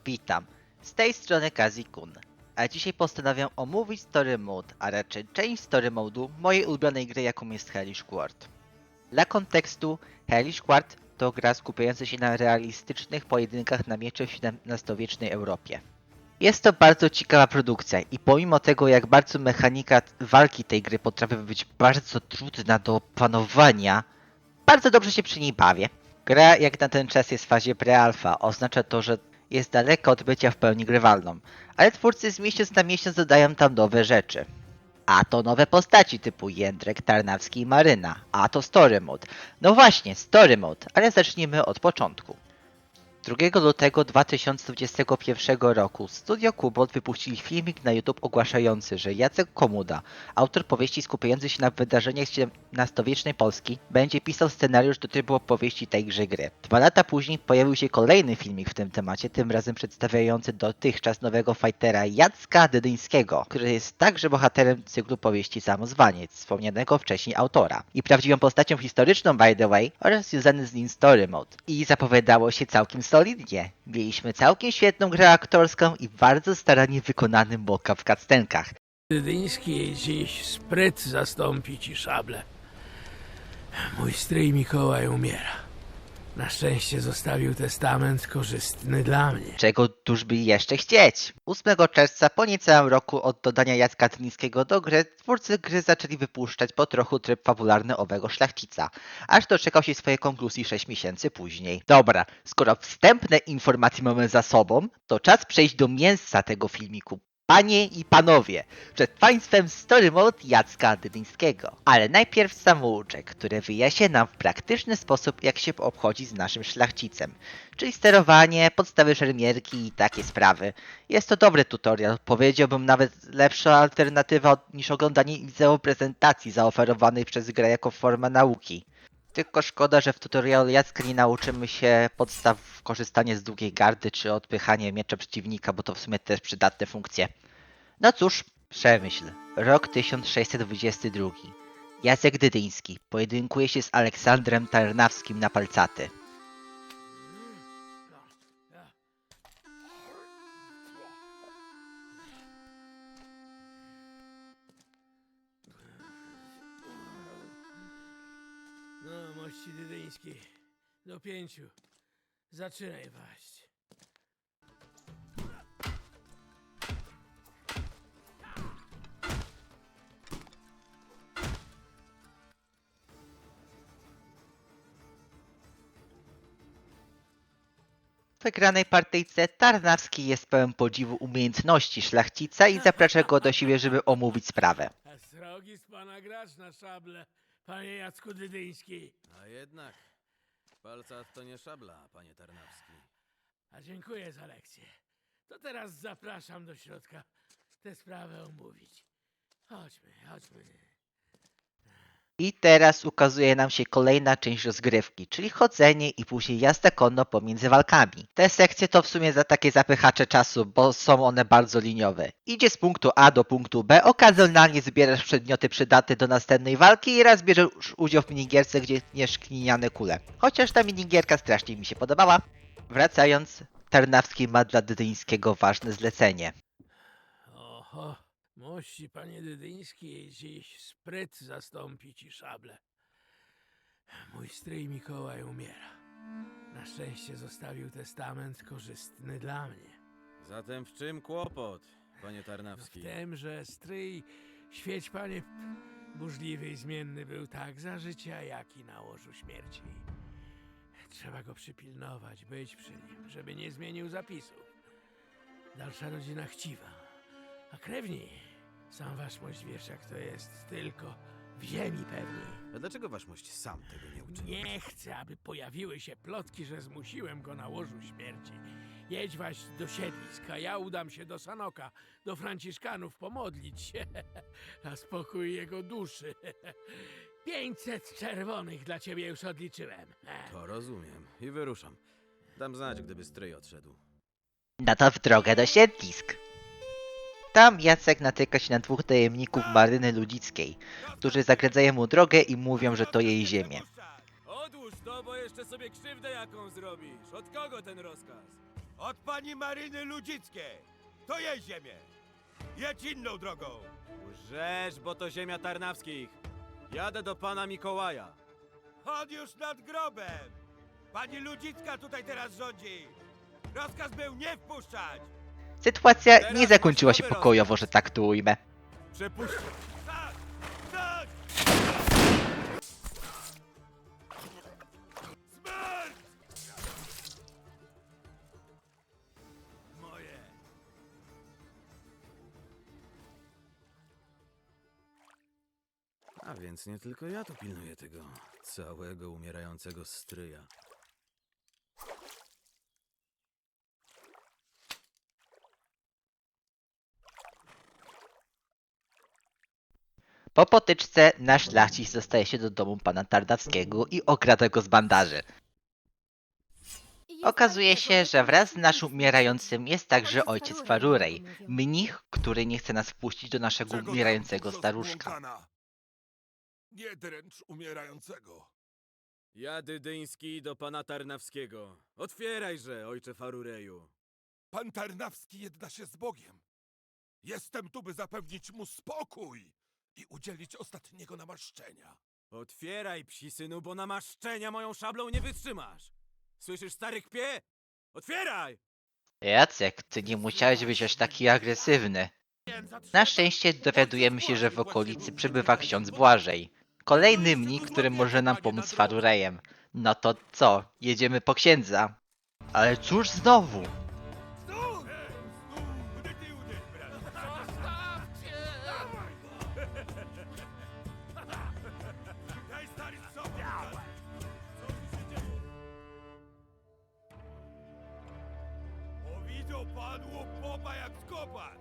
Witam, z tej strony Kazi-kun, a dzisiaj postanawiam omówić Story Mode, a raczej część Story Mode'u mojej ulubionej gry, jaką jest Hellish Quart. Dla kontekstu, Hellish Quart to gra skupiająca się na realistycznych pojedynkach na miecze w XVII-wiecznej Europie. Jest to bardzo ciekawa produkcja i pomimo tego, jak bardzo mechanika walki tej gry potrafi być bardzo trudna do opanowania, bardzo dobrze się przy niej bawię. Gra jak na ten czas jest w fazie pre-alpha, oznacza to, że jest daleka od bycia w pełni grywalną, ale twórcy z miesiąc na miesiąc dodają tam nowe rzeczy. A to nowe postaci typu Jędrek, Tarnawski i Maryna, a to Story Mode. No właśnie, Story Mode, ale zacznijmy od początku. 2 lutego 2021 roku Studio Kubot wypuścili filmik na YouTube ogłaszający, że Jacek Komuda, autor powieści skupiający się na wydarzeniach z XVII-wiecznej Polski, będzie pisał scenariusz do trybu opowieści tejże gry. 2 lata później pojawił się kolejny filmik w tym temacie, tym razem przedstawiający dotychczas nowego fightera Jacka Dydyńskiego, który jest także bohaterem cyklu powieści Samozwaniec, wspomnianego wcześniej autora. I prawdziwą postacią historyczną by the way, oraz związany z nim Story Mode. I zapowiadało się całkiem solidnie. Mieliśmy całkiem świetną grę aktorską i bardzo starannie wykonany mock-up w cutscenkach. Dydyński dziś spryt zastąpi ci szablę. Mój stryj Mikołaj umiera. Na szczęście zostawił testament korzystny dla mnie. Czego tuż by jeszcze chcieć? 8 czerwca, po niecałym roku od dodania Jacka Dydyńskiego do gry, twórcy gry zaczęli wypuszczać po trochu tryb fabularny owego szlachcica, aż doczekał się swojej konkluzji 6 miesięcy później. Dobra, skoro wstępne informacje mamy za sobą, to czas przejść do mięsa tego filmiku. Panie i panowie, przed państwem Story Mode Jacka Dydyńskiego. Ale najpierw samouczek, który wyjaśnia nam w praktyczny sposób, jak się obchodzi z naszym szlachcicem. Czyli sterowanie, podstawy szermierki i takie sprawy. Jest to dobry tutorial, powiedziałbym nawet lepsza alternatywa niż oglądanie wideo prezentacji zaoferowanej przez grę jako forma nauki. Tylko szkoda, że w tutorialu Jacka nie nauczymy się podstaw korzystania z długiej gardy czy odpychania miecza przeciwnika, bo to w sumie też przydatne funkcje. No cóż, przemyśl. Rok 1622. Jacek Dydyński pojedynkuje się z Aleksandrem Tarnawskim na palcaty. No, mości Dydyński, do 5. Zaczynaj waść. W wygranej partyjce Tarnawski jest pełen podziwu umiejętności szlachcica i zaprasza go do siebie, żeby omówić sprawę. A srogi z pana gracz na szable, panie Jacku Dydyński. A jednak, palcat to nie szabla, panie Tarnawski. A dziękuję za lekcję. To teraz zapraszam do środka tę sprawę omówić. Chodźmy, chodźmy. I teraz ukazuje nam się kolejna część rozgrywki, czyli chodzenie i później jazda konno pomiędzy walkami. Te sekcje to w sumie za takie zapychacze czasu, bo są one bardzo liniowe. Idzie z punktu A do punktu B, okazjonalnie zbierasz przedmioty przydatne do następnej walki i raz bierzesz udział w minigierce, gdzie tniesz gliniane kule. Chociaż ta minigierka strasznie mi się podobała. Wracając, Tarnawski ma dla Dydyńskiego ważne zlecenie. Oho, mości panie Dydyński, dziś spryt zastąpi ci szablę. Mój stryj Mikołaj umiera. Na szczęście zostawił testament korzystny dla mnie. Zatem w czym kłopot, panie W Tarnawski? tym, że stryj, świeć panie, burzliwy i zmienny był tak za życia, jak i na łożu śmierci. Trzeba go przypilnować, być przy nim, żeby nie zmienił zapisów. Dalsza rodzina chciwa, a krewni, sam wasz mość wiesz jak to jest, tylko w ziemi pewni. A dlaczego wasz mość sam tego nie uczynił? Nie chcę, aby pojawiły się plotki, że zmusiłem go na łożu śmierci. Jedź waś do siedliska, ja udam się do Sanoka, do Franciszkanów pomodlić się na spokój jego duszy. 500 czerwonych dla ciebie już odliczyłem. To rozumiem i wyruszam. Dam znać, gdyby stryj odszedł. No to w drogę do siedlisk. Tam Jacek natyka się na 2 tajemników Maryny Ludzickiej, którzy zagradzają mu drogę i mówią, że to jej ziemię. Odłóż to, bo jeszcze sobie krzywdę jaką zrobisz. Od kogo ten rozkaz? Od pani Maryny Ludzickiej. To jej ziemię. Jedź inną drogą. Łżesz, bo to ziemia Tarnawskich. Jadę do pana Mikołaja. On już nad grobem. Pani Ludzicka tutaj teraz rządzi. Rozkaz był nie wpuszczać. Sytuacja nie zakończyła się pokojowo, że tak to ujmę. Przepuśćcie. Tak! Tak! Smert! Moje. A więc nie tylko ja tu pilnuję tego całego umierającego stryja. Po potyczce nasz szlachcic dostaje się do domu pana Tarnawskiego i okrada go z bandaży. Okazuje się, że wraz z naszym umierającym jest także ojciec Farurej, mnich, który nie chce nas wpuścić do naszego umierającego staruszka. Nie dręcz umierającego. Ja Dydyński do pana Tarnawskiego. Otwierajże, ojcze Farureju. Pan Tarnawski jedna się z Bogiem. Jestem tu, by zapewnić mu spokój i udzielić ostatniego namaszczenia. Otwieraj, psi synu, bo namaszczenia moją szablą nie wytrzymasz. Słyszysz, stary kpie? Otwieraj! Jacek, ty nie musiałeś być aż taki agresywny. Na szczęście dowiadujemy się, że w okolicy przebywa ksiądz Błażej. Kolejny mnich, który może nam pomóc z Farurejem. No to co, jedziemy po księdza. Ale cóż znowu? Stój! Stój! Udy, brat. Daj stary sobie! Co tu się dzieje? Powiedział pan łopopa jak skopać.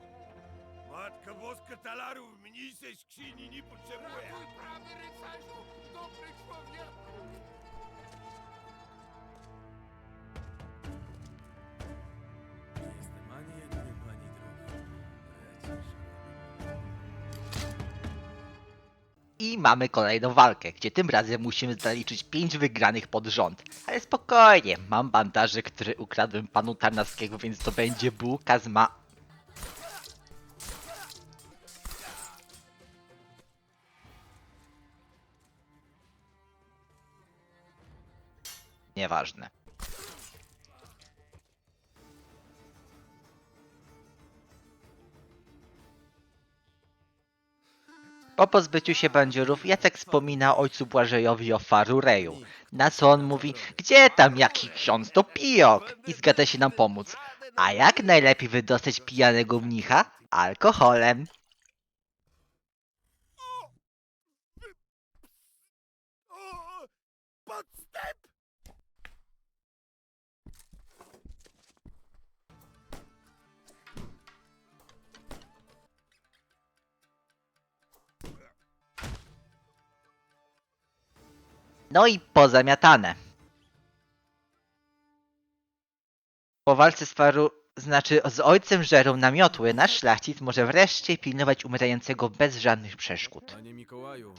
Matka Boska talarów mniejszej skrzyni nie potrzebuje. prawy rycerzu, dobry człowieku! Nie jestem ani jednym, ani drugim. I mamy kolejną walkę, gdzie tym razem musimy zaliczyć 5 wygranych pod rząd. Ale spokojnie, mam bandaże, które ukradłem panu Tarnawskiego, więc to będzie bułka z Nieważne. Po pozbyciu się bandziorów Jacek wspomina ojcu Błażejowi o Farureju. Na co on mówi, gdzie tam jaki ksiądz, to pijok i zgadza się nam pomóc. A jak najlepiej wydostać pijanego mnicha? Alkoholem. O! Podstęp! No i pozamiatane. Po walce z ojcem Żerą na miotły, nasz szlachcic może wreszcie pilnować umierającego bez żadnych przeszkód. Panie Mikołaju,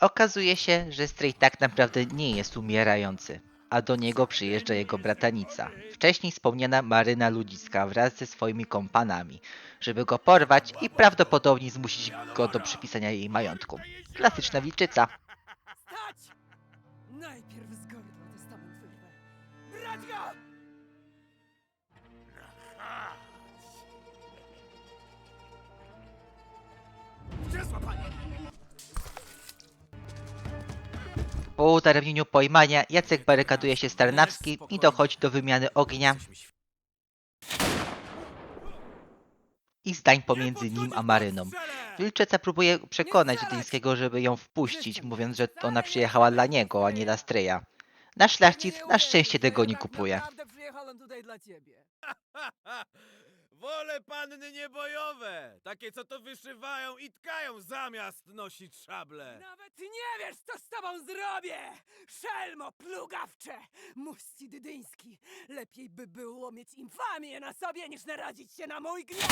Okazuje się, że stryj tak naprawdę nie jest umierający, a do niego przyjeżdża jego bratanica, wcześniej wspomniana Maryna Ludzicka wraz ze swoimi kompanami, żeby go porwać i prawdopodobnie zmusić go do przypisania jej majątku. Klasyczna wilczyca. Stać! Najpierw z gardła testament wyrwę. Brać go! Gdzie złapanie? Po udaremnieniu pojmania Jacek barykaduje się z Tarnawskim i dochodzi do wymiany ognia i zdań pomiędzy nim a Maryną. Wilczyca próbuje przekonać Dyńskiego, żeby ją wpuścić, mówiąc, że ona przyjechała dla niego, a nie dla stryja. Nasz szlachcic na szczęście tego nie kupuje. Naprawdę przyjechałem tutaj dla ciebie. Wolę panny niebojowe! Takie, co to wyszywają i tkają zamiast nosić szable! Nawet nie wiesz, co z tobą zrobię! Szelmo plugawcze! Muści dydyński! Lepiej by było mieć infamię na sobie, niż narazić się na mój gniew!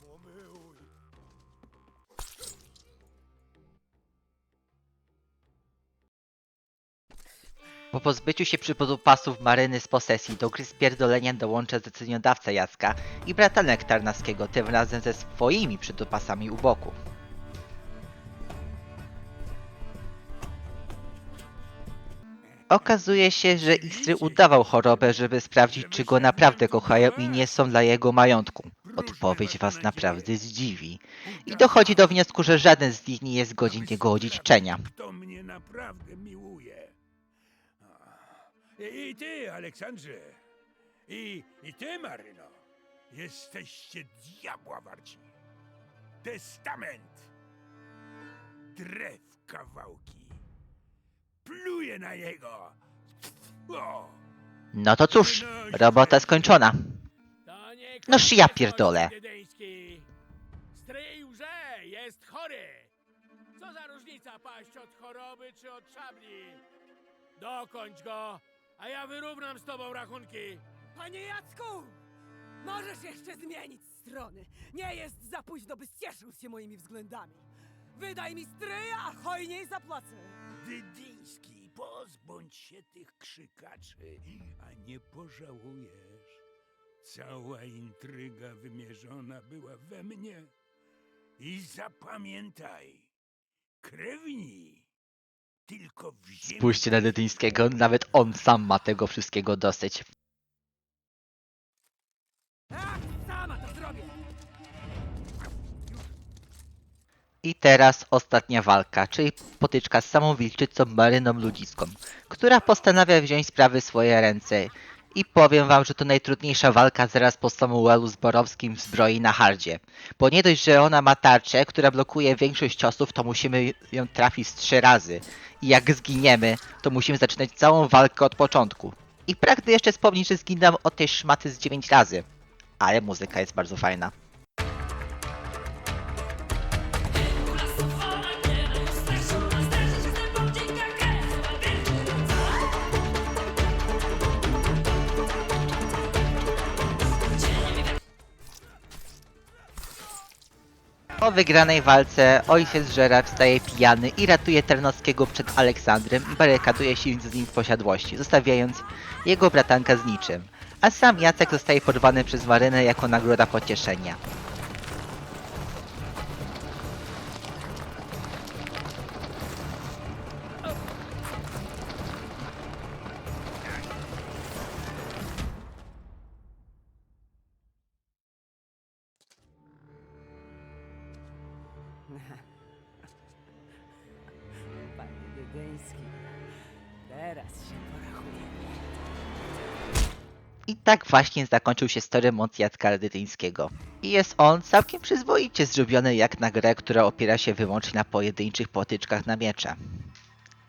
Pomyłuj. Po pozbyciu się przypodupasów Maryny z posesji do gry spierdolenia dołącza zleceniodawca Jacka i bratanek Tarnowskiego, tym razem ze swoimi przypodupasami u boku. Okazuje się, że Istry udawał chorobę, żeby sprawdzić, czy go naprawdę kochają i nie są dla jego majątku. Odpowiedź was naprawdę zdziwi. I dochodzi do wniosku, że żaden z nich nie jest godzien jego odziedziczenia. Kto mnie naprawdę miłuje. I ty, Aleksandrze. I ty, Maryno. Jesteście diabła warci. Testament. Drew kawałki. Pluję na jego. O! No to cóż, robota skończona. To nie Noż ja pierdolę. Dydyński. Stryj łże, jest chory. Co za różnica paść od choroby czy od szabli? Dokończ go, a ja wyrównam z tobą rachunki. Panie Jacku! Możesz jeszcze zmienić strony. Nie jest za późno, by cieszył się moimi względami. Wydaj mi stryja, a hojniej zapłacę. Dydyński, pozbądź się tych krzykaczy, a nie pożałujesz. Cała intryga wymierzona była we mnie. I zapamiętaj, krewni tylko w ziemi... Spójrzcie na Dydyńskiego, nawet on sam ma tego wszystkiego dosyć. Tak, sama to zrobię. I teraz ostatnia walka, czyli potyczka z samą wilczycą Maryną Ludzicką, która postanawia wziąć sprawy w swoje ręce. I powiem wam, że to najtrudniejsza walka zaraz po Samuelu Zborowskim w zbroi na hardzie. Bo nie dość, że ona ma tarczę, która blokuje większość ciosów, to musimy ją trafić z 3 razy. I jak zginiemy, to musimy zaczynać całą walkę od początku. I pragnę jeszcze wspomnieć, że zginam od tej szmaty z 9 razy. Ale muzyka jest bardzo fajna. Po wygranej walce ojciec Żera wstaje pijany i ratuje Tarnowskiego przed Aleksandrem i barykaduje się z nim w posiadłości, zostawiając jego bratanka z niczym. A sam Jacek zostaje porwany przez Marynę jako nagroda pocieszenia. Panie Dydyński, teraz się porachujemy. I tak właśnie zakończył się story mode Jacka Dydyńskiego. I jest on całkiem przyzwoicie zrobiony jak na grę, która opiera się wyłącznie na pojedynczych potyczkach na miecze.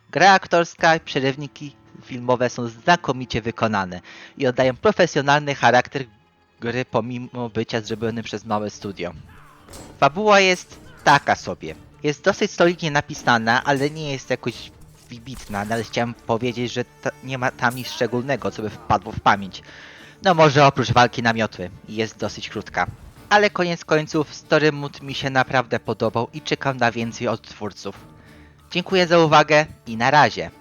Gra aktorska i przerywniki filmowe są znakomicie wykonane i oddają profesjonalny charakter gry pomimo bycia zrobiony przez małe studio. Fabuła jest taka sobie. Jest dosyć solidnie napisana, ale nie jest jakoś wybitna, ale chciałem powiedzieć, że nie ma tam nic szczególnego, co by wpadło w pamięć. No może oprócz walki na miotły i jest dosyć krótka. Ale koniec końców story mode mi się naprawdę podobał i czekam na więcej od twórców. Dziękuję za uwagę i na razie.